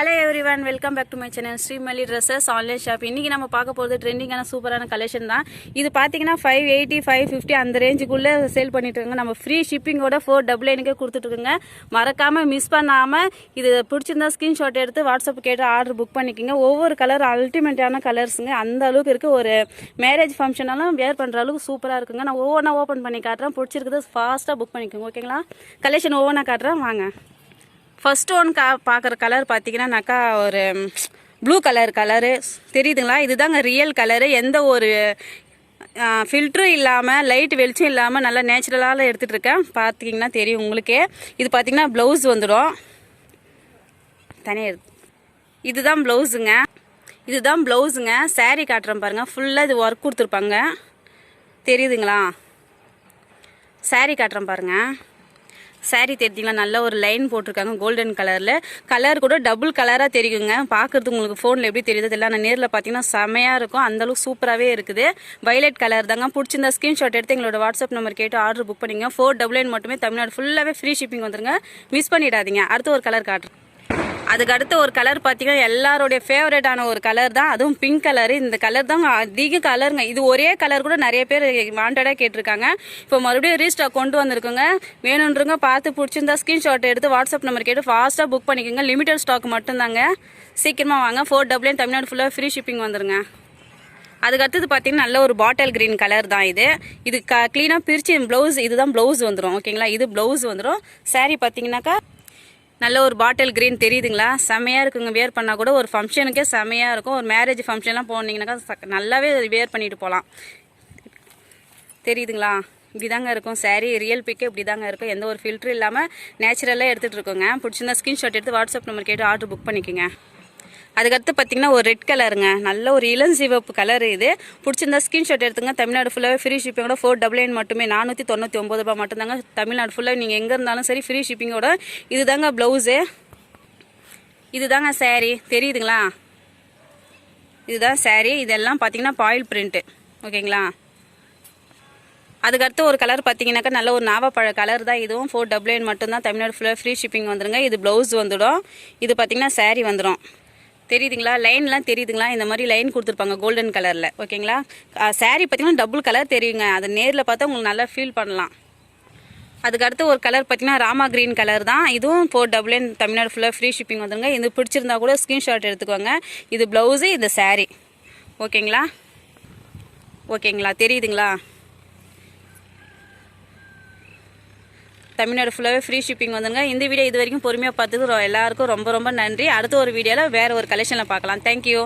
Hello everyone, welcome back to my channel Sri Mali Dresses Online Shop. இன்னைக்கு நம்ம பார்க்க போறது ட்ரெண்டிங்கான சூப்பரான கலெக்ஷன் தான். இது பாத்தீங்கன்னா 580 550 அந்த ரேஞ்சுக்குள்ள சேல் பண்ணிட்டு இருக்காங்க. நம்ம ஃப்ரீ ஷிப்பிங்கோட 499க்கு கொடுத்துட்டு இருக்கோங்க. மறக்காம மிஸ் பண்ணாம இது பிடிச்சிருந்தா ஸ்கிரீன்ஷாட் எடுத்து வாட்ஸ்அப் கேட்டு ஆர்டர் புக் பண்ணிக்கங்க. ஒவ்வொரு கலர் அல்டிமேட்டான கலர்ஸ்ங்க. அந்த அளவுக்கு இருக்கு. ஒரு மேரேஜ் ஃபங்க்ஷனாலும் வேர் பண்ற அளவுக்கு சூப்பரா இருக்குங்க. நான் ஒவ்வொன்றா ஓபன் பண்ணி காட்டுறேன். பிடிச்சிருக்குது ஃபாஸ்டா புக் பண்ணிக்கோங்க. ஓகேங்களா? கலெக்ஷன் ஒவ்வொன்றா காட்டுறேன் வாங்க. ஃபர்ஸ்ட் ஒன் பார்க்குற கலர் பார்த்தீங்கன்னாக்கா ஒரு ப்ளூ கலரு தெரியுதுங்களா? இதுதாங்க ரியல் கலரு. எந்த ஒரு ஃபில்டரும் இல்லாமல் லைட் வெளிச்சம் இல்லாமல் நல்லா நேச்சுரலாக எடுத்துகிட்டு இருக்கேன். பார்த்தீங்கன்னா தெரியும் உங்களுக்கே. இது பார்த்தீங்கன்னா ப்ளவுஸ் வந்துடும் தனியாக. இதுதான் ப்ளவுஸுங்க. சாரீ காட்டுறேன் பாருங்கள். ஃபுல்லாக இது ஒர்க் கொடுத்துருப்பாங்க. தெரியுதுங்களா? சாரீ காட்டுறேன் பாருங்கள். சாரீ தெரிஞ்சிங்களா? நல்ல ஒரு லைன் போட்டிருக்காங்க கோல்டன் கலரில். கலர் கூட டபுள் கலராக தெரியுங்க. பார்க்குறதுக்கு உங்களுக்கு ஃபோனில் எப்படி தெரியுது எல்லாம் நான் நேரில் பார்த்தீங்கன்னா செமையாக இருக்கும். அந்தளவுக்கு சூப்பராகவே இருக்குது. வைலட் கலர் தாங்க. பிடிச்சிருந்தா ஸ்க்ரீன்ஷாட் எடுத்து எங்களோட வாட்ஸ்அப் நம்பர் கேட்டு ஆர்டர் புக் பண்ணிங்க. 499 மட்டுமே. தமிழ்நாடு ஃபுல்லாகவே ஃப்ரீ ஷிப்பிங் வந்துருங்க. மிஸ் பண்ணிடாதீங்க. அடுத்து ஒரு கலர் காட்டுறேன். அதுக்கு அடுத்து ஒரு கலர் பார்த்தீங்கன்னா எல்லாருடைய ஃபேவரட்டான ஒரு கலர் தான். அதுவும் பிங்க் கலரு. இந்த கலர் தான் அதிக கலருங்க. இது ஒரே கலர் கூட நிறைய பேர் வாண்டடாக கேட்டிருக்காங்க. இப்போ மறுபடியும் ரீஸ்டாக் கொண்டு வந்திருக்குங்க. வேணுன்றவங்க பார்த்து பிடிச்சிருந்தா ஸ்க்ரீன்ஷாட் எடுத்து வாட்ஸ்அப் நம்பர் கேட்டு ஃபாஸ்ட்டாக புக் பண்ணிக்கோங்க. லிமிடெட் ஸ்டாக் மட்டும்தாங்க. சீக்கிரமாக வாங்க. 499 தமிழ்நாடு ஃபுல்லாக ஃப்ரீ ஷிப்பிங் வந்துருங்க. அதுக்கு அடுத்தது பார்த்தீங்கன்னா நல்ல ஒரு பாட்டில் கிரீன் கலர் தான் இது. இது க்ளீனாக பிரித்து ப்ளவுஸ் இதுதான் ப்ளவுஸ் வந்துடும். ஓகேங்களா? இது ப்ளவுஸ் வந்துடும். சாரீ பார்த்தீங்கன்னாக்கா நல்ல ஒரு பாட்டில் கிரீன் தெரியுதுங்களா? செமையாக இருக்குங்க. வேர் பண்ணால் கூட ஒரு ஃபங்க்ஷனுக்கே செமையாக இருக்கும். ஒரு மேரேஜ் ஃபங்க்ஷன்லாம் போனீங்கன்னாக்கா நல்லாவே வேர் பண்ணிட்டு போகலாம். தெரியுதுங்களா? இப்படிதாங்க இருக்கும் சாரீ. ரியல் பிக்கே இப்படி தாங்க இருக்கும். எந்த ஒரு ஃபில்டரும் இல்லாமல் நேச்சுரலாக எடுத்துகிட்டு இருக்கோங்க. பிடிச்சிருந்தா ஸ்க்ரீன்ஷாட் எடுத்து வாட்ஸ்அப் நம்பர் கேட்டு ஆர்டர் புக் பண்ணிக்கோங்க. அதுக்கடுத்து பார்த்தீங்கன்னா ஒரு ரெட் கலருங்க. நல்ல ஒரு இளஞ்சிவப்பு கலர். இது பிடிச்சிருந்தா ஸ்க்ரீன்ஷாட் எடுத்துங்க. தமிழ்நாடு ஃபுல்லாகவே ஃப்ரீ ஷிப்பிங்கோட 499 மட்டுமே. 499 ரூபா மட்டும்தாங்க. தமிழ்நாடு ஃபுல்லாக நீங்கள் எங்கே இருந்தாலும் சரி ஃப்ரீ ஷிப்பிங்கோட. இதுதாங்க ப்ளவுஸு. இதுதாங்க சாரீ. தெரியுதுங்களா? இதுதான் சாரீ. இதெல்லாம் பார்த்தீங்கன்னா பாயில் பிரிண்ட்டு. ஓகேங்களா? அதுக்கடுத்து ஒரு கலர் பார்த்தீங்கன்னாக்கா நல்ல ஒரு நாவப்பழ கலர் தான். இதுவும் 499 மட்டும்தான். தமிழ்நாடு ஃபுல்லாக ஃப்ரீ ஷிப்பிங் வந்துடுங்க. இது ப்ளவுஸ் வந்துடும். இது பார்த்தீங்கன்னா சாரீ வந்துடும். தெரியுதுங்களா? லைன்லாம் தெரியுதுங்களா? இந்த மாதிரி லைன் கொடுத்துருப்பாங்க கோல்டன் கலரில். ஓகேங்களா? சாரீ பார்த்தீங்கன்னா டபுள் கலர் தெரியுங்க. அது நேரில் பார்த்தா உங்களுக்கு நல்லா ஃபீல் பண்ணலாம். அதுக்கடுத்து ஒரு கலர் பார்த்தீங்கன்னா ராமா கிரீன் கலர் தான். இதுவும் 499 தமிழ்நாடு ஃபுல்லாக ஃப்ரீ ஷிப்பிங் வந்துருங்க. இது பிடிச்சிருந்தா கூட ஸ்க்ரீன்ஷாட் எடுத்துக்கோங்க. இது ப்ளவுஸு, இது சாரீ. ஓகேங்களா? தெரியுதுங்களா? தமிழ்நாடு ஃபுல்லாகவே ஃப்ரீ ஷிப்பிங் வந்துங்க. இந்த வீடியோ இது வரைக்கும் பொறுமையாக பார்த்துக்கு எல்லாருக்கும் ரொம்ப ரொம்ப நன்றி. அடுத்த ஒரு வீடியோவில் வேறு ஒரு கலெக்ஷனில் பார்க்கலாம். தேங்க்யூ.